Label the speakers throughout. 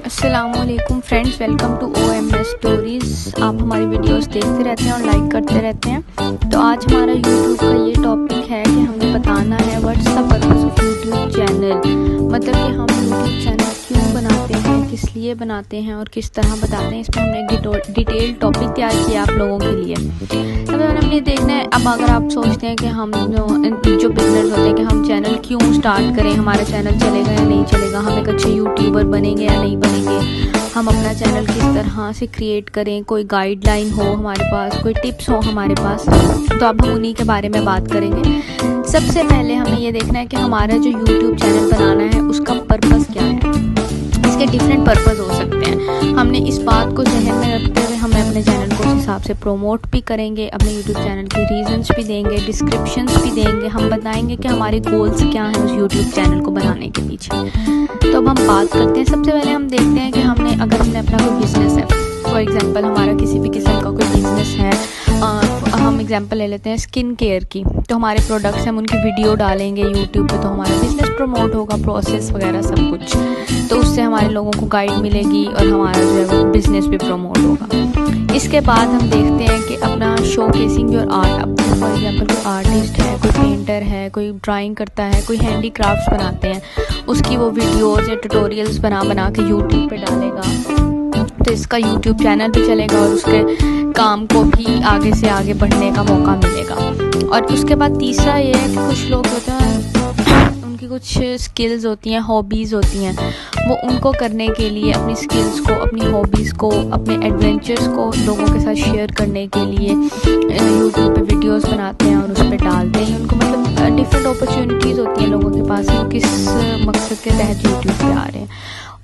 Speaker 1: अस्सलामुअलैकुम friends, welcome to OMS stories. आप हमारी वीडियोस देखते रहते हैं और लाइक करते रहते हैं। तो आज हमारा यूट्यूब का ये टॉपिक है कि हमें बताना है what's the purpose of YouTube channel, मतलब कि हम यूट्यूब चैनल क्यों बनाते हैं, किस लिए बनाते हैं और किस तरह बताते हैं। इस पर हमने एक डिटेल टॉपिक तैयार किया आप लोगों के लिए। अब हमने ये देखना है, अब अगर आप सोचते हैं कि हम जो बिजनेस होते हैं कि हम चैनल क्यों स्टार्ट करें, हमारा चैनल चलेगा या नहीं चलेगा, हम एक अच्छे यूट्यूबर बनेंगे या नहीं बनेंगे, हम अपना चैनल किस तरह से क्रिएट करें, कोई गाइडलाइन हो हमारे पास, कोई टिप्स हो हमारे पास, तो अब हम उन्हीं के बारे में बात करेंगे। सबसे पहले हमें ये देखना है कि हमारा जो यूट्यूब चैनल बनाना है उसका पर्पस क्या है। इसके डिफरेंट पर्पस हो सकते हैं। हमने इस बात को जहन में रखते हुए हमें अपने चैनल को उस हिसाब से प्रमोट भी करेंगे, अपने यूट्यूब चैनल के रीजंस भी देंगे, डिस्क्रिप्शंस भी देंगे, हम बताएंगे कि हमारे गोल्स क्या हैं उस यूट्यूब चैनल को बनाने के पीछे। तो अब हम बात करते हैं, सबसे पहले हम देखते हैं कि अगर हमने अपना कोई बिजनेस है, फॉर एग्जांपल हमारा किसी भी किस्म का कोई बिजनेस है, हम एग्जांपल ले लेते हैं स्किन केयर की, तो हमारे प्रोडक्ट्स हम उनकी वीडियो डालेंगे यूट्यूब पे, तो हमारा बिजनेस प्रमोट होगा, प्रोसेस वगैरह सब कुछ, तो उससे हमारे लोगों को गाइड मिलेगी और हमारा जो है वो बिजनेस भी प्रमोट होगा। इसके बाद हम देखते हैं कि अपना शोकेसिंग योर आर्ट। अब फॉर एग्जांपल कोई आर्टिस्ट है, कोई पेंटर है, कोई ड्राइंग करता है, कोई हैंडी क्राफ्ट्स बनाते हैं, उसकी वो वीडियोज़ या ट्यूटोरियल्स बना के यूट्यूब पे डालेगा, तो इसका यूट्यूब चैनल भी चलेगा और उसके काम को भी आगे से आगे बढ़ने का मौका मिलेगा। और उसके बाद तीसरा ये है कि कुछ लोग होते हैं उनकी कुछ स्किल्स होती हैं, हॉबीज़ होती हैं, वो उनको करने के लिए अपनी स्किल्स को, अपनी हॉबीज़ को, अपने एडवेंचर्स को लोगों के साथ शेयर करने के लिए यूट्यूब पे वीडियोस बनाते हैं और उस पर डालते हैं। उनको मतलब डिफरेंट अपॉर्चुनिटीज़ होती हैं लोगों के पास, वो किस मकसद के तहत यूट्यूब पे आ रहे हैं।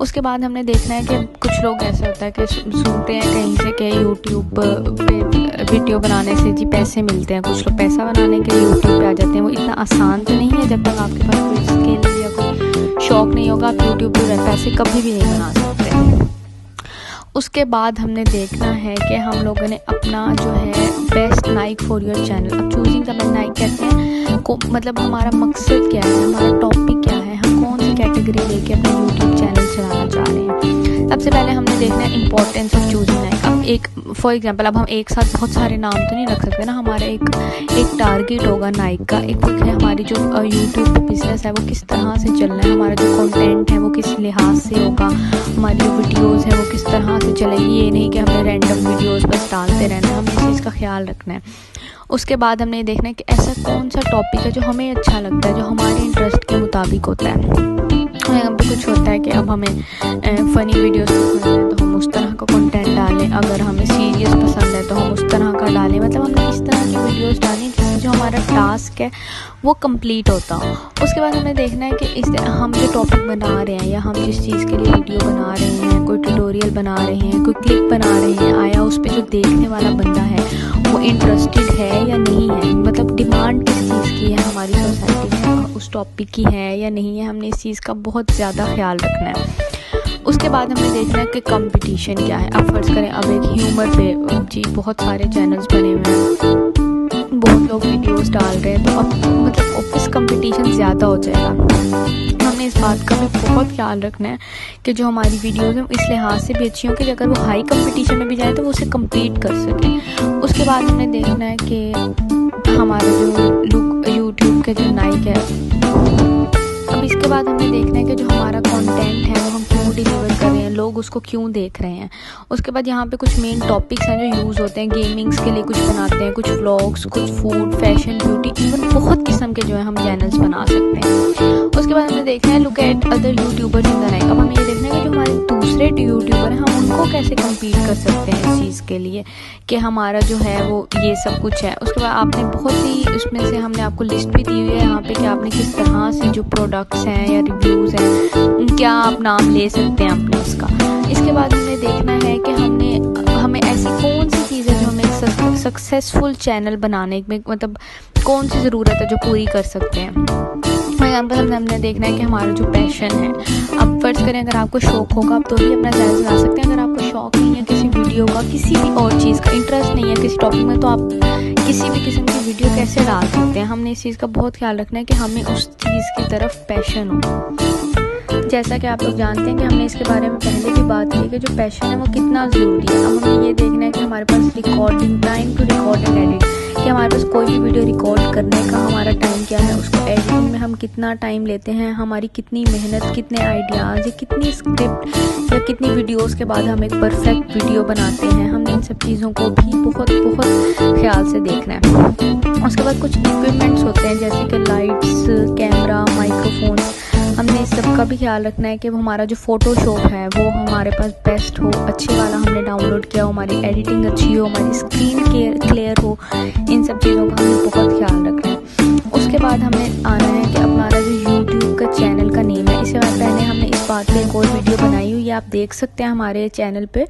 Speaker 1: उसके बाद हमने देखना है कि कुछ लोग ऐसा होता है कि सुनते हैं कहीं से कि यूट्यूब पे वीडियो बनाने से जी पैसे मिलते हैं, कुछ लोग पैसा बनाने के लिए यूट्यूब पे आ जाते हैं। वो इतना आसान तो नहीं है, जब तक आपके पास कोई स्किल या कोई शौक़ नहीं होगा आप यूट्यूब पे पैसे कभी भी नहीं बना सकते। उसके बाद हमने देखना है कि हम लोगों ने अपना जो है best Naik for your channel, अब चूजिंग द नाइक कहते हैं को, मतलब हमारा मकसद क्या है, हमारा टॉपिक क्या है, हम कौन सी कैटेगरी लेके अपना यूट्यूब चैनल चलाना चाह रहे हैं। सबसे पहले हमने देखना है इंपॉर्टेंस ऑफ चूजिंग नाइक। अब एक फॉर एग्जांपल, अब हम एक साथ बहुत सारे नाम तो नहीं रख सकते ना, हमारा एक टारगेट होगा नाइक का, एक है हमारी जो यूट्यूब पे बिजनेस है वो किस तरह से चलना है, हमारा जो कंटेंट है वो किस लिहाज से होगा, हमारी जो वीडियोस है वो किस तरह से चलेगी। ये नहीं कि हमें रैंडम वीडियोस बस डालते रहना है, हमें इस चीज़ का ख्याल रखना है। उसके बाद हमने ये देखना है कि ऐसा कौन सा टॉपिक है जो हमें अच्छा लगता है, जो हमारे इंटरेस्ट के मुताबिक होता है। यहाँ पे कुछ होता है कि अब हमें फ़नी वीडियोस पसंद है तो हम उस तरह का कंटेंट डालें, अगर हमें सीरियस पसंद है तो हम उस तरह का डालें, मतलब हमने इस तरह की वीडियोस डालें जिससे जो हमारा टास्क है वो कंप्लीट होता हो। उसके बाद हमें देखना है कि हम जो टॉपिक बना रहे हैं या हम जिस चीज़ के लिए वीडियो बना रहे हैं, कोई ट्यूटोरियल बना रहे हैं, कोई क्लिप बना रहे हैं, आया उस पर जो देखने वाला बंदा है वो इंटरेस्टेड है या नहीं है, मतलब डिमांड किस चीज़ की है हमारी सोसाइटी में, उस टॉपिक की है या नहीं है, हमने इस चीज़ का बहुत ज़्यादा ख्याल रखना है। उसके बाद हमें देखना है कि कंपटीशन क्या है। अब फर्ज करें अब एक ह्यूमर पे जी बहुत सारे चैनल्स बने हुए हैं, बहुत लोग वीडियोस डाल रहे हैं, तो अब मतलब ऑफिस कंपटीशन ज़्यादा हो जाएगा। हमने इस बात का भी बहुत ख्याल रखना है कि जो हमारी वीडियोस हैं इस लिहाज से भी अच्छी हो कि अगर वो हाई कंपटीशन में भी जाए तो वो उसे कम्पीट कर सकें। उसके बाद हमने देखना है कि हमारा जो यूट्यूब के जो नाइक है, अब इसके बाद हमें देखना है कि जो हमारा कंटेंट है वो हम क्यों डिलीवर कर रहे हैं, लोग उसको क्यों देख रहे हैं। उसके बाद यहाँ पे कुछ मेन टॉपिक्स हैं जो यूज़ होते हैं, गेमिंग्स के लिए कुछ बनाते हैं, कुछ व्लॉग्स, कुछ फूड, फैशन, ब्यूटी, इवन बहुत किस्म के जो है हम चैनल्स बना सकते हैं। उसके बाद हमें देखना है look at other YouTubers in the Naik. अब हमें ये देखना है कि जो हमारे दूसरे यूट्यूबर हैं हम उनको कैसे कम्पीट कर सकते हैं इस चीज़ के लिए कि हमारा जो है वो ये सब कुछ है। उसके बाद आपने बहुत ही उसमें से हमने आपको लिस्ट भी दी हुई है यहाँ पे कि आपने किस तरह से जो प्रोडक्ट्स हैं या रिव्यूज़ हैं क्या आप नाम ले सकते हैं अपने उसका। इसके बाद हमें देखना है कि हमें ऐसी कौन सी चीज़ है जो हमें एक सक्सेसफुल चैनल बनाने में, मतलब कौन सी ज़रूरत है जो पूरी कर सकते हैं। फॉर एग्जाम्पल हमने देखना है कि हमारा जो पैशन है, अब फर्ज करें अगर आपको शौक़ होगा आप तो ही अपना चैनल चला सकते हैं। अगर आपको शौक़ नहीं है किसी वीडियो का, किसी भी और चीज़ का इंटरेस्ट नहीं है किसी टॉपिक में, तो आप किसी भी किस्म की वीडियो कैसे डाल सकते हैं। हमने इस चीज़ का बहुत ख्याल रखना है कि हमें उस चीज़ की तरफ पैशन हो। जैसा कि आप लोग जानते हैं कि हमने इसके बारे में पहले भी बात की कि जो पैशन है वो कितना ज़रूरी है। अब हमें ये देखना है कि हमारे पास recording time to record and edit, कि हमारे पास कोई भी वीडियो रिकॉर्ड करने का हमारा टाइम क्या है, उसको एडिटिंग में हम कितना टाइम लेते हैं, हमारी कितनी मेहनत, कितने आइडियाज़ या कितनी स्क्रिप्ट या कितनी वीडियोस के बाद हम एक परफेक्ट वीडियो बनाते हैं। हमने इन सब चीज़ों को भी बहुत ख्याल से देखना है। उसके बाद कुछ इक्विपमेंट्स होते हैं जैसे कि लाइट्स, कैमरा, माइक्रोफोन। हमने इस सब का भी ख्याल रखना है कि वो हमारा जो फ़ोटोशॉप है वो हमारे पास बेस्ट हो, अच्छे वाला हमने डाउनलोड किया हो, हमारी एडिटिंग अच्छी हो, हमारी स्क्रीन क्लियर हो। इन सब चीज़ों का हमें बहुत ख्याल रखना है। उसके बाद हमें आना है कि हमारा जो यूट्यूब का चैनल का नेम है, इससे पहले हमने इस बात पे एक और वीडियो बनाई हुई है, आप देख सकते हैं हमारे चैनल पे।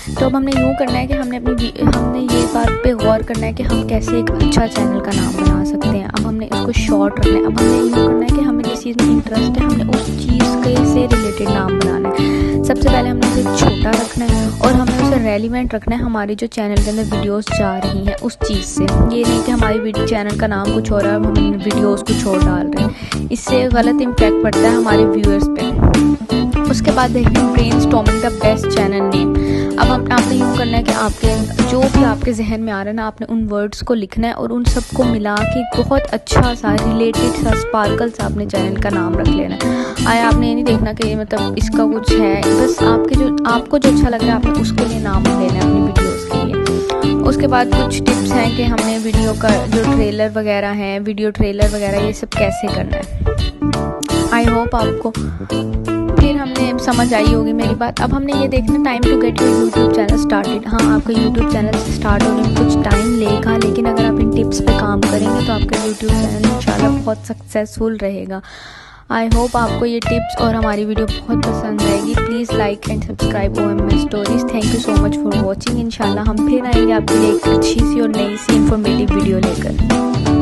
Speaker 1: तो अब हमने यूँ करना है कि हमने ये बात पे गौर करना है कि हम कैसे एक अच्छा चैनल का नाम बना सकते हैं। अब हमने इसको शॉर्ट रखना है। अब हमने यूँ करना है कि हमें जिस चीज़ में इंटरेस्ट है हमने उस चीज़ के से रिलेटेड नाम बनाना है। सबसे पहले हमने उसे छोटा रखना है और हमें उसे रेलिवेंट रखना है हमारी जो चैनल के अंदर वीडियोस जा रही हैं उस चीज़ से। ये नहीं कि हमारी चैनल का नाम कुछ हो रहा है, हम वीडियोस कुछ और डाल रहे हैं, इससे गलत इम्पैक्ट पड़ता है हमारे व्यूअर्स पे। उसके बाद देखिए brainstorming the best channel name. अब आपने यूँ करना है कि आपके जो भी आपके जहन में आ रहा है ना, आपने उन वर्ड्स को लिखना है और उन सबको मिला के बहुत अच्छा सा रिलेटेड सा स्पार्कल सा अपने चैनल का नाम रख लेना है। आया आपने ये नहीं देखना कि मतलब इसका कुछ है, बस आपको जो अच्छा लग रहा है आपने उसके लिए नाम लेना है अपनी वीडियोज़ के लिए। उसके बाद कुछ टिप्स हैं कि हमने वीडियो का जो ट्रेलर वगैरह है, वीडियो ट्रेलर वगैरह ये सब कैसे करना है। आई होप आपको फिर हमने समझ आई होगी मेरी बात। अब हमने ये देखना time to get your YouTube channel started. हाँ, आपका यूट्यूब चैनल स्टार्ट होने में कुछ टाइम लेगा, लेकिन अगर आप इन टिप्स पे काम करेंगे तो आपका यूट्यूब चैनल इंशाल्लाह बहुत सक्सेसफुल रहेगा। आई होप आपको ये टिप्स और हमारी वीडियो बहुत पसंद आएगी। Please like and subscribe OMS stories. Thank you so much for watching. इंशाल्लाह हम फिर आएंगे आपके लिए एक अच्छी सी और नई सी इंफॉर्मेटिव वीडियो लेकर।